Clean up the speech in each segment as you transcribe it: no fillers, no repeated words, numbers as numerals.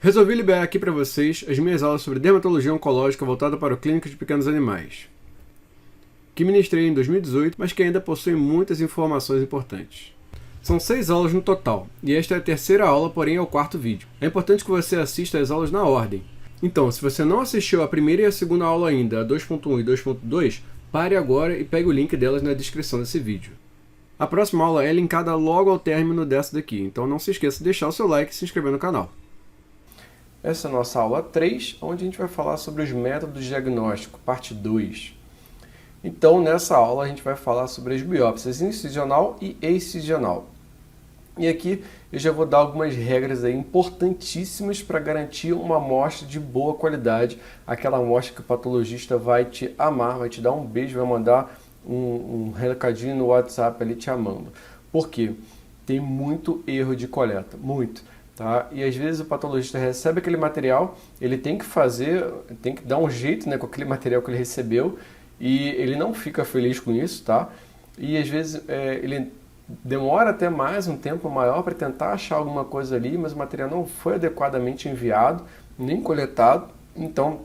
Resolvi liberar aqui para vocês as minhas aulas sobre dermatologia oncológica voltada para o clínico de pequenos animais, que ministrei em 2018, mas que ainda possuem muitas informações importantes. São 6 aulas no total, e esta é a terceira aula, porém é o quarto vídeo. É importante que você assista as aulas na ordem. Então, se você não assistiu a primeira e a segunda aula ainda, a 2.1 e 2.2, pare agora e pegue o link delas na descrição desse vídeo. A próxima aula é linkada logo ao término dessa daqui, então não se esqueça de deixar o seu like e se inscrever no canal. Essa é a nossa aula 3, onde a gente vai falar sobre os métodos de diagnóstico, parte 2. Então, nessa aula, a gente vai falar sobre as biópsias incisional e excisional. E aqui eu já vou dar algumas regras aí importantíssimas para garantir uma amostra de boa qualidade, aquela amostra que o patologista vai te amar, vai te dar um beijo, vai mandar um recadinho no WhatsApp ali te amando. Por quê? Tem muito erro de coleta, muito. Tá? E às vezes o patologista recebe aquele material, ele tem que dar um jeito, né, com aquele material que ele recebeu, e ele não fica feliz com isso, tá? E às vezes ele demora até mais um tempo maior para tentar achar alguma coisa ali, mas o material não foi adequadamente enviado, nem coletado, então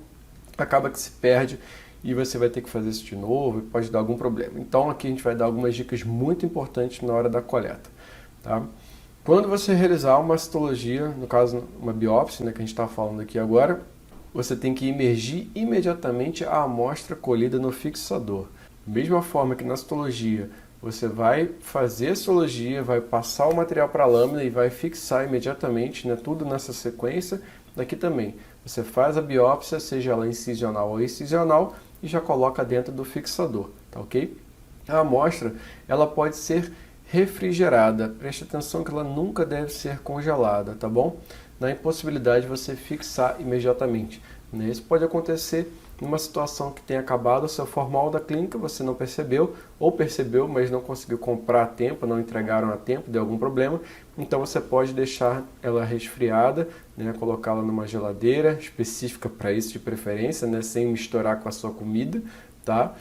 acaba que se perde e você vai ter que fazer isso de novo e pode dar algum problema. Então aqui a gente vai dar algumas dicas muito importantes na hora da coleta, tá? Quando você realizar uma citologia, no caso uma biópsia, né, que a gente está falando aqui agora, você tem que imergir imediatamente a amostra colhida no fixador. Da mesma forma que na citologia, você vai fazer a citologia, vai passar o material para a lâmina e vai fixar imediatamente, né, tudo nessa sequência. Daqui também, você faz a biópsia, seja ela incisional ou excisional, e já coloca dentro do fixador, tá ok? A amostra, ela pode ser refrigerada. Preste atenção que ela nunca deve ser congelada, tá bom? Na impossibilidade de você fixar imediatamente. Isso pode acontecer numa situação que tenha acabado o seu formal da clínica, você não percebeu, ou percebeu, mas não conseguiu comprar a tempo, não entregaram a tempo, deu algum problema. Então você pode deixar ela resfriada, né, colocá-la numa geladeira específica para isso de preferência, né, sem misturar com a sua comida, tá?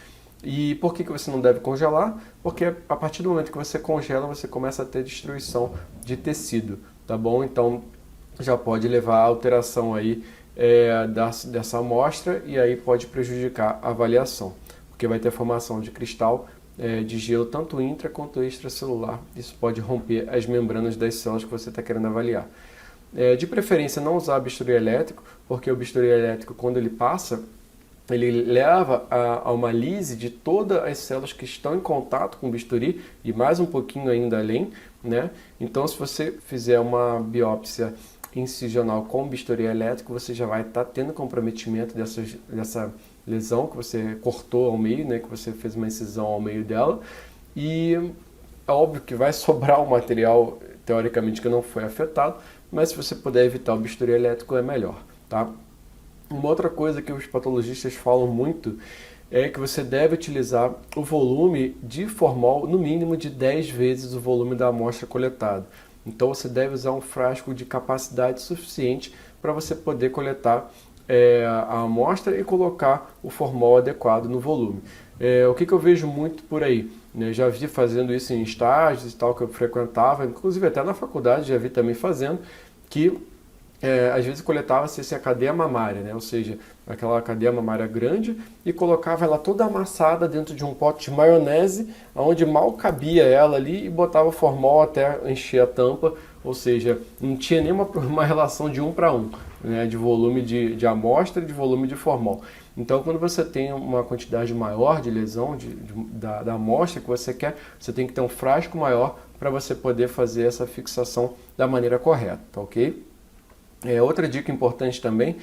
E por que você não deve congelar? Porque a partir do momento que você congela, você começa a ter destruição de tecido, tá bom? Então já pode levar a alteração aí dessa amostra e aí pode prejudicar a avaliação, porque vai ter formação de cristal de gelo tanto intra quanto extracelular. Isso pode romper as membranas das células que você está querendo avaliar. De preferência não usar bisturi elétrico, porque o bisturi elétrico, quando ele passa, ele leva a uma lise de todas as células que estão em contato com o bisturi e mais um pouquinho ainda além, né? Então, se você fizer uma biópsia incisional com bisturi elétrico, você já vai estar tendo comprometimento dessa lesão que você cortou ao meio, né? Que você fez uma incisão ao meio dela, e é óbvio que vai sobrar um material, teoricamente, que não foi afetado, mas se você puder evitar o bisturi elétrico é melhor, tá? Uma outra coisa que os patologistas falam muito é que você deve utilizar o volume de formol no mínimo de 10 vezes o volume da amostra coletada. Então você deve usar um frasco de capacidade suficiente para você poder coletar a amostra e colocar o formol adequado no volume. O que eu vejo muito por aí? Né? Já vi fazendo isso em estágios e tal que eu frequentava, inclusive até na faculdade já vi também fazendo, que às vezes coletava-se assim, a cadeia mamária, né? Ou seja, aquela cadeia mamária grande, e colocava ela toda amassada dentro de um pote de maionese, onde mal cabia ela ali, e botava formol até encher a tampa, ou seja, não tinha nenhuma relação de 1 para 1, né? De volume de amostra e de volume de formol. Então, quando você tem uma quantidade maior de lesão da amostra que você quer, você tem que ter um frasco maior para você poder fazer essa fixação da maneira correta, tá ok? Outra dica importante também,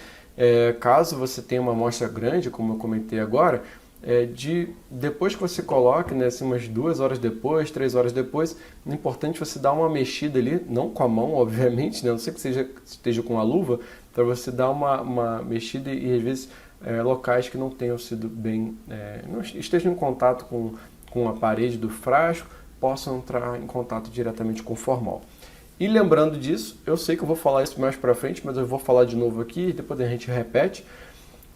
caso você tenha uma amostra grande, como eu comentei agora, depois que você coloque, né, assim, umas 2 horas depois, 3 horas depois, é importante você dar uma mexida ali, não com a mão, obviamente, né, a não ser que esteja com a luva, para você dar uma mexida e às vezes locais que não tenham sido bem, não estejam em contato com a parede do frasco, possam entrar em contato diretamente com o formol. E lembrando disso, eu sei que eu vou falar isso mais para frente, mas eu vou falar de novo aqui e depois a gente repete.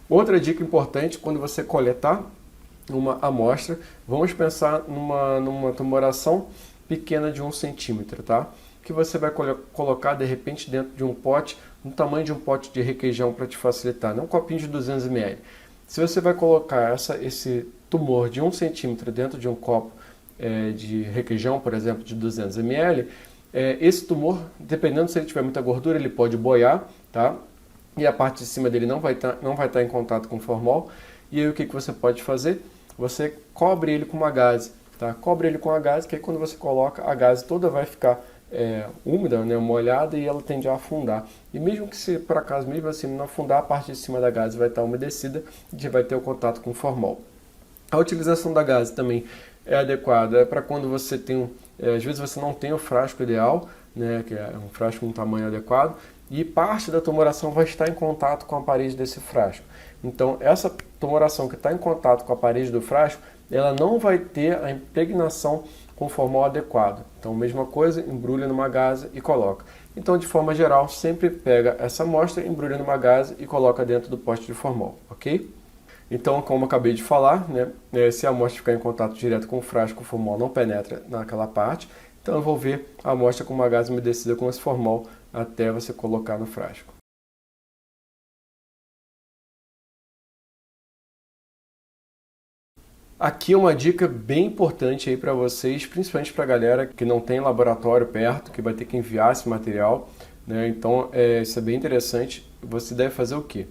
Outra dica importante, quando você coletar uma amostra, vamos pensar numa tumoração pequena de 1 centímetro, tá? que você vai colocar de repente dentro de um pote, no tamanho de um pote de requeijão para te facilitar, não um copinho de 200 ml. Se você vai colocar esse tumor de 1 centímetro dentro de um copo de requeijão, por exemplo, de 200 ml, esse tumor, dependendo se ele tiver muita gordura, ele pode boiar, tá? E a parte de cima dele não vai estar em contato com o formol. E aí o que você pode fazer? Você cobre ele com uma gaze, tá? Cobre ele com a gaze, que aí quando você coloca, a gaze toda vai ficar úmida, né, molhada, e ela tende a afundar. E mesmo que se por acaso mesmo assim não afundar, a parte de cima da gaze vai estar umedecida e vai ter o contato com o formol. A utilização da gaze também é adequada para quando você tem, às vezes você não tem o frasco ideal, né, que é um frasco com um tamanho adequado, e parte da tumoração vai estar em contato com a parede desse frasco. Então, essa tumoração que está em contato com a parede do frasco, ela não vai ter a impregnação com o formol adequado. Então, mesma coisa, embrulha numa gaze e coloca. Então, de forma geral, sempre pega essa amostra, embrulha numa gaze e coloca dentro do pote de formol, ok? Então, como eu acabei de falar, né, se a amostra ficar em contato direto com o frasco, o formol não penetra naquela parte. Então, eu vou ver a amostra com uma gaze umedecida com esse formol até você colocar no frasco. Aqui uma dica bem importante aí para vocês, principalmente para a galera que não tem laboratório perto, que vai ter que enviar esse material, né? Então, isso é bem interessante. Você deve fazer o quê?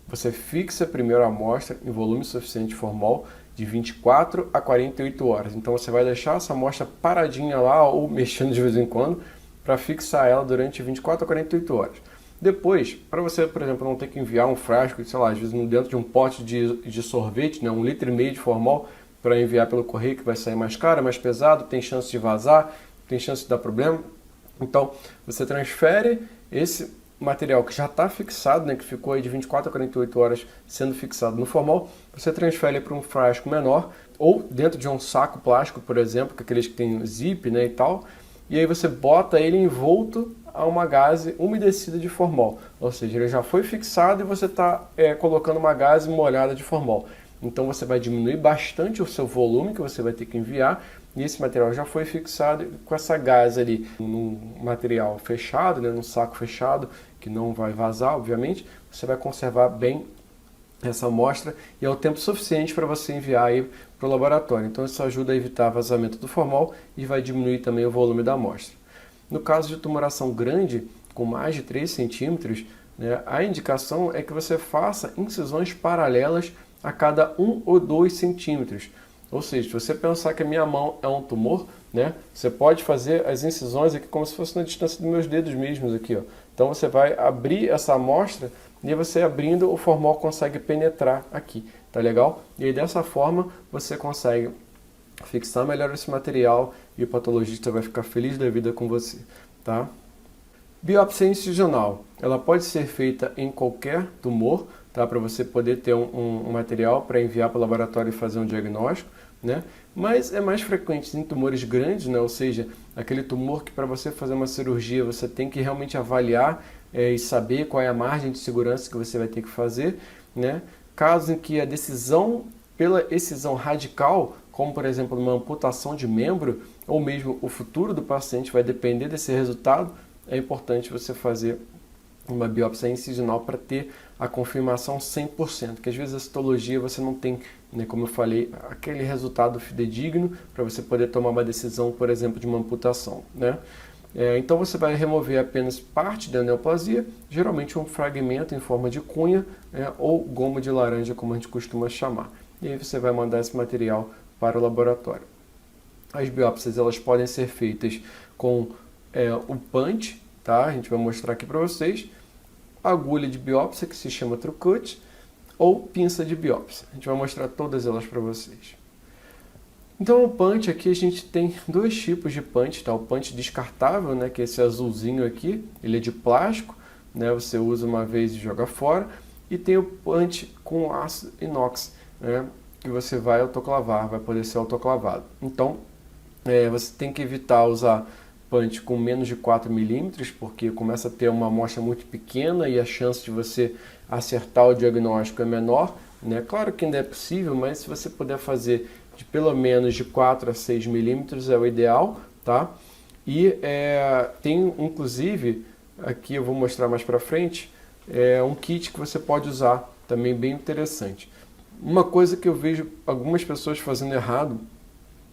Você fixa primeiro a amostra em volume suficiente de formol de 24 a 48 horas. Então, você vai deixar essa amostra paradinha lá ou mexendo de vez em quando para fixar ela durante 24 a 48 horas. Depois, para você, por exemplo, não ter que enviar um frasco, sei lá, às vezes dentro de um pote de sorvete, né, 1,5 litro de formol, para enviar pelo correio, que vai sair mais caro, mais pesado, tem chance de vazar, tem chance de dar problema. Então, você transfere esse material que já está fixado, né, que ficou aí de 24 a 48 horas sendo fixado no formol, você transfere ele para um frasco menor, ou dentro de um saco plástico, por exemplo, que aqueles que tem zip, né, e tal, e aí você bota ele envolto a uma gaze umedecida de formol, ou seja, ele já foi fixado e você está colocando uma gaze molhada de formol. Então você vai diminuir bastante o seu volume que você vai ter que enviar, e esse material já foi fixado com essa gaze ali num material fechado, né, num saco fechado, que não vai vazar, obviamente. Você vai conservar bem essa amostra e é o tempo suficiente para você enviar aí para o laboratório. Então isso ajuda a evitar vazamento do formol e vai diminuir também o volume da amostra. No caso de tumoração grande, com mais de 3 centímetros, né, a indicação é que você faça incisões paralelas a cada 1 ou 2 centímetros. Ou seja, se você pensar que a minha mão é um tumor, né, você pode fazer as incisões aqui como se fosse na distância dos meus dedos mesmos aqui, ó. Então você vai abrir essa amostra e você abrindo o formol consegue penetrar aqui, tá legal? E aí dessa forma você consegue fixar melhor esse material e o patologista vai ficar feliz da vida com você, tá? Biópsia incisional, ela pode ser feita em qualquer tumor, tá? Para você poder ter um material para enviar para o laboratório e fazer um diagnóstico, né? Mas é mais frequente em tumores grandes, né? Ou seja, aquele tumor que para você fazer uma cirurgia você tem que realmente avaliar e saber qual é a margem de segurança que você vai ter que fazer, né? Casos em que a decisão pela excisão radical, como por exemplo uma amputação de membro, ou mesmo o futuro do paciente vai depender desse resultado, é importante você fazer uma biópsia incisional para ter a confirmação 100%, que às vezes a citologia você não tem, né, como eu falei, aquele resultado fidedigno para você poder tomar uma decisão, por exemplo, de uma amputação, né? Então você vai remover apenas parte da neoplasia, geralmente um fragmento em forma de cunha, ou gomo de laranja, como a gente costuma chamar. E aí você vai mandar esse material para o laboratório. As biópsias elas podem ser feitas com o punch, tá? A gente vai mostrar aqui para vocês, agulha de biópsia que se chama TrueCut ou pinça de biópsia. A gente vai mostrar todas elas para vocês. Então o punch aqui a gente tem dois tipos de punch, tá? O punch descartável, né, que é esse azulzinho aqui, ele é de plástico, né? Você usa uma vez e joga fora, e tem o punch com aço inox, né, que você vai autoclavar, vai poder ser autoclavado. Então você tem que evitar usar punch com menos de 4 milímetros, porque começa a ter uma amostra muito pequena e a chance de você acertar o diagnóstico é menor, né? Claro que ainda é possível, mas se você puder fazer de pelo menos de 4 a 6 milímetros é o ideal, tá? E tem, inclusive, aqui eu vou mostrar mais para frente, um kit que você pode usar, também bem interessante. Uma coisa que eu vejo algumas pessoas fazendo errado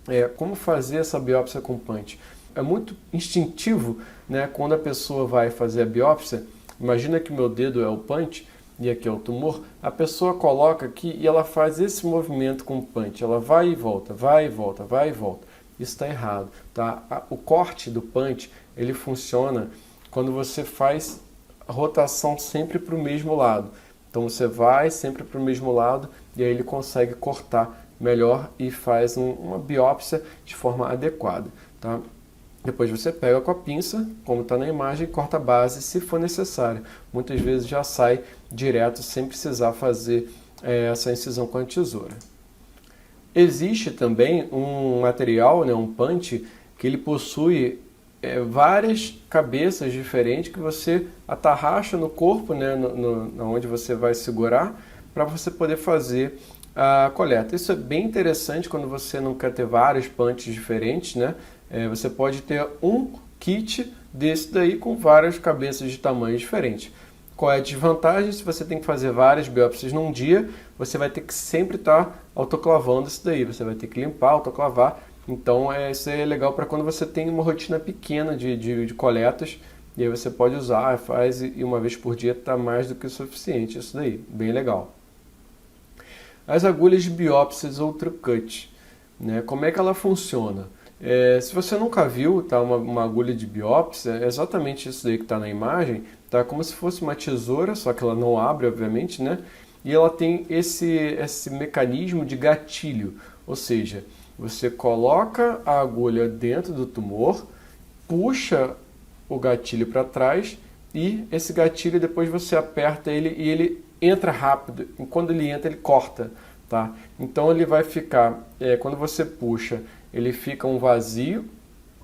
é como fazer essa biópsia com punch. É muito instintivo, né? Quando a pessoa vai fazer a biópsia, imagina que meu dedo é o punch e aqui é o tumor, a pessoa coloca aqui e ela faz esse movimento com o punch, ela vai e volta, vai e volta, vai e volta. Isso está errado, tá? O corte do punch, ele funciona quando você faz a rotação sempre para o mesmo lado. Então você vai sempre para o mesmo lado e aí ele consegue cortar melhor e faz uma biópsia de forma adequada, tá? Depois você pega com a pinça, como está na imagem, e corta a base se for necessário. Muitas vezes já sai direto sem precisar fazer essa incisão com a tesoura. Existe também um material, né, um punch, que ele possui várias cabeças diferentes que você atarracha no corpo, né, onde você vai segurar, para você poder fazer a coleta. Isso é bem interessante quando você não quer ter vários punches diferentes, né? Você pode ter um kit desse daí com várias cabeças de tamanho diferente. Qual é a desvantagem? Se você tem que fazer várias biópsias num dia, você vai ter que sempre estar autoclavando isso daí. Você vai ter que limpar, autoclavar. Então isso é legal para quando você tem uma rotina pequena de coletas. E aí você pode usar, faz e uma vez por dia está mais do que o suficiente. Isso daí, bem legal. As agulhas de biópsias ou TrueCut, né? Como é que ela funciona? Se você nunca viu, tá, uma agulha de biópsia, é exatamente isso daí que está na imagem, tá como se fosse uma tesoura, só que ela não abre, obviamente, né? E ela tem esse mecanismo de gatilho, ou seja, você coloca a agulha dentro do tumor, puxa o gatilho para trás e esse gatilho depois você aperta ele e ele entra rápido. E quando ele entra, ele corta, tá? Então ele vai ficar, quando você puxa, ele fica um vazio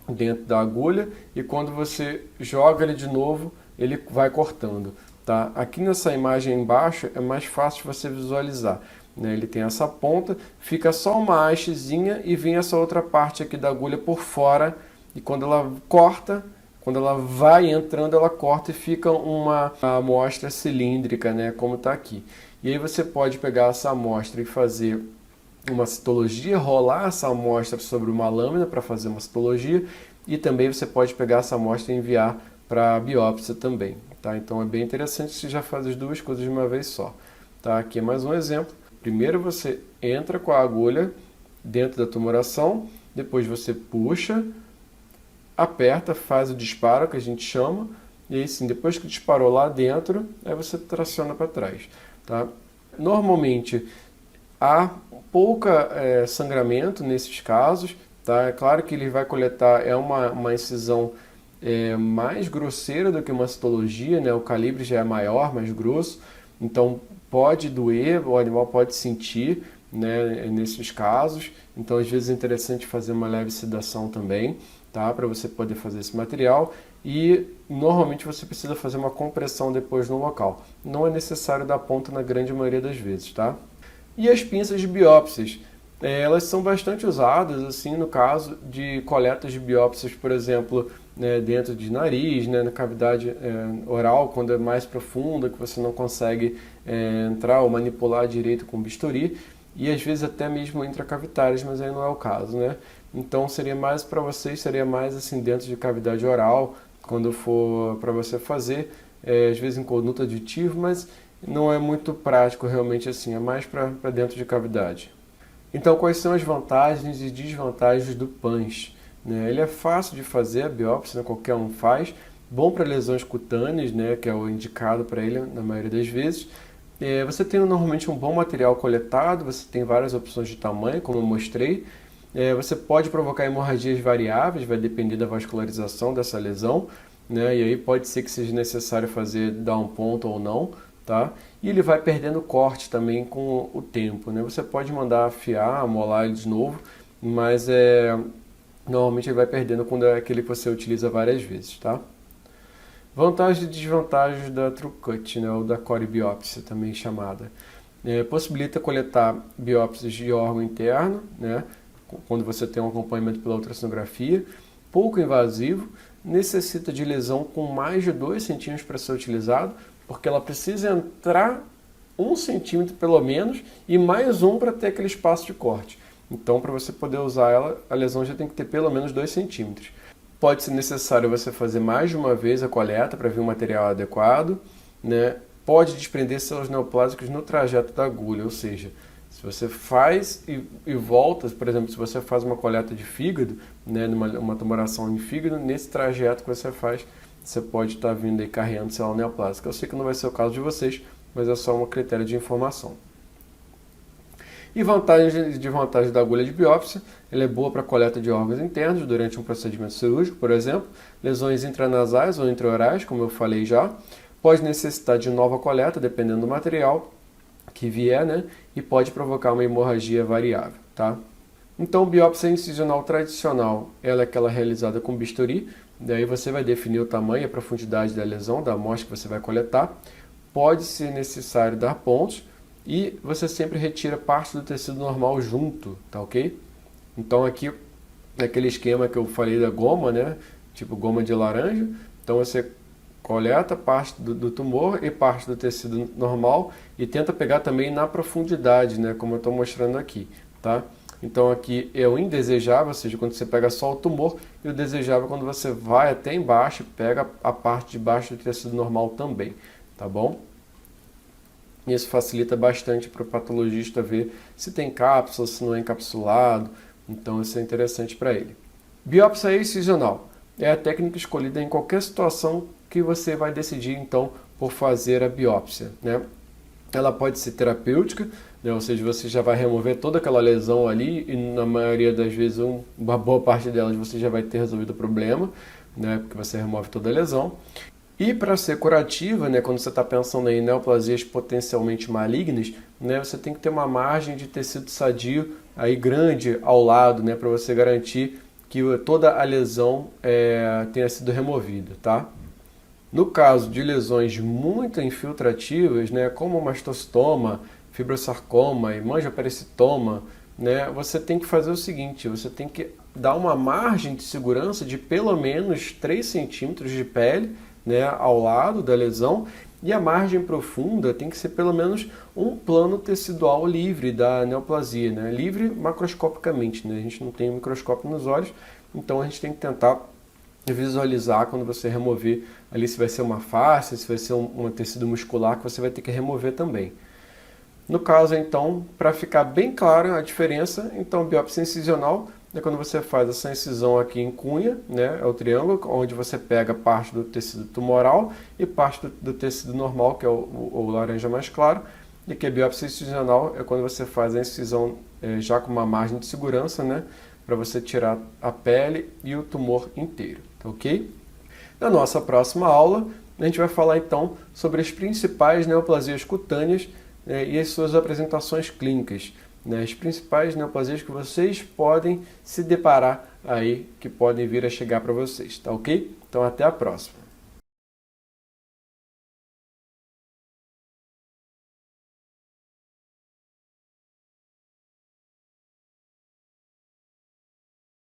dentro da agulha e quando você joga ele de novo, ele vai cortando, tá? Aqui nessa imagem embaixo é mais fácil de você visualizar, né? Ele tem essa ponta, fica só uma hastezinha e vem essa outra parte aqui da agulha por fora e quando ela corta, quando ela vai entrando, ela corta e fica uma amostra cilíndrica, né? Como está aqui. E aí você pode pegar essa amostra e fazer uma citologia, rolar essa amostra sobre uma lâmina para fazer uma citologia e também você pode pegar essa amostra e enviar para biópsia também, tá? Então é bem interessante você já faz as duas coisas de uma vez só, tá? Aqui é mais um exemplo. Primeiro você entra com a agulha dentro da tumoração, depois você puxa, aperta, faz o disparo que a gente chama e aí sim, depois que disparou lá dentro, aí você traciona para trás, tá? Normalmente há pouca sangramento nesses casos, tá? É claro que ele vai coletar, uma incisão mais grosseira do que uma citologia, né? O calibre já é maior, mais grosso, então pode doer, o animal pode sentir, né? Nesses casos, então às vezes é interessante fazer uma leve sedação também, tá? Para você poder fazer esse material e normalmente você precisa fazer uma compressão depois no local. Não é necessário dar ponta na grande maioria das vezes, tá? E as pinças de biópsias, elas são bastante usadas assim no caso de coletas de biópsias, por exemplo, né, dentro de nariz, né, na cavidade oral, quando é mais profunda, que você não consegue entrar ou manipular direito com bisturi, e às vezes até mesmo intracavitárias, mas aí não é o caso, né? Então seria mais para vocês, seria mais assim dentro de cavidade oral, quando for para você fazer, às vezes em conduto aditivo, mas não é muito prático realmente assim, é mais para dentro de cavidade. Então quais são as vantagens e desvantagens do punch? Né? Ele é fácil de fazer, a biópsia, né? Qualquer um faz, bom para lesões cutâneas, né? Que é o indicado para ele na maioria das vezes. Você tem normalmente um bom material coletado, você tem várias opções de tamanho, como eu mostrei. Você pode provocar hemorragias variáveis, vai depender da vascularização dessa lesão, né? E aí pode ser que seja necessário dar um ponto ou não, tá? E ele vai perdendo corte também com o tempo, né? Você pode mandar afiar, amolar ele de novo, mas normalmente ele vai perdendo quando é aquele que você utiliza várias vezes, tá? Vantagens e desvantagens da TrueCut, né? Ou da core biópsia, também chamada. Possibilita coletar biópsias de órgão interno, né? Quando você tem um acompanhamento pela ultrassonografia. pouco invasivo, necessita de lesão com mais de 2 centímetros para ser utilizado, porque ela precisa entrar 1 centímetro pelo menos e mais um para ter aquele espaço de corte. Então, para você poder usar ela, a lesão já tem que ter pelo menos 2 centímetros. Pode ser necessário você fazer mais de uma vez a coleta para ver um material adequado, né? Pode desprender células neoplásicas no trajeto da agulha, ou seja, se você faz e volta, por exemplo, se você faz uma coleta de fígado, né, uma tumoração em fígado, nesse trajeto que você faz, você pode estar vindo aí carregando célula neoplásica. Eu sei que não vai ser o caso de vocês, mas é só um critério de informação. E vantagem da agulha de biópsia, ela é boa para coleta de órgãos internos durante um procedimento cirúrgico, por exemplo, lesões intranasais ou intraorais, como eu falei já, pode necessitar de nova coleta, dependendo do material que vier, né, e pode provocar uma hemorragia variável, tá? Então, biópsia incisional tradicional, ela é aquela realizada com bisturi, daí você vai definir o tamanho e a profundidade da lesão, da amostra que você vai coletar, pode ser necessário dar pontos, e você sempre retira parte do tecido normal junto, tá ok? Então aqui, naquele esquema que eu falei da goma, né? Tipo goma de laranja, então você coleta parte do tumor e parte do tecido normal e tenta pegar também na profundidade, né? Como eu estou mostrando aqui, tá? Então aqui é o indesejável, ou seja, quando você pega só o tumor, e o desejável quando você vai até embaixo e pega a parte de baixo do tecido normal também, tá bom? Isso facilita bastante para o patologista ver se tem cápsula, se não é encapsulado, então isso é interessante para ele. Biópsia excisional é a técnica escolhida em qualquer situação que você vai decidir então por fazer a biópsia, né? Ela pode ser terapêutica, né? Ou seja, você já vai remover toda aquela lesão ali e na maioria das vezes uma boa parte delas você já vai ter resolvido o problema, né? Porque você remove toda a lesão. E para ser curativa, né, quando você está pensando em neoplasias potencialmente malignas, né, você tem que ter uma margem de tecido sadio aí grande ao lado, né, para você garantir que toda a lesão tenha sido removida, tá? No caso de lesões muito infiltrativas, né, como mastocitoma, fibrosarcoma, hemangiopericytoma, né, você tem que fazer o seguinte, você tem que dar uma margem de segurança de pelo menos 3 centímetros de pele, né, ao lado da lesão, e a margem profunda tem que ser pelo menos um plano tecidual livre da neoplasia, né, livre macroscopicamente, né, a gente não tem um microscópio nos olhos, então a gente tem que tentar visualizar quando você remover ali se vai ser uma face, se vai ser um tecido muscular que você vai ter que remover também. No caso, então, para ficar bem clara a diferença, então biópsia incisional é quando você faz essa incisão aqui em cunha, né, é o triângulo, onde você pega parte do tecido tumoral e parte do tecido normal, que é o laranja mais claro, e que a biópsia incisional é quando você faz a incisão já com uma margem de segurança, né, para você tirar a pele e o tumor inteiro, tá ok? Na nossa próxima aula, a gente vai falar então sobre as principais neoplasias cutâneas e as suas apresentações clínicas, né, as principais neoplasias que vocês podem se deparar aí, que podem vir a chegar para vocês, tá ok? Então até a próxima.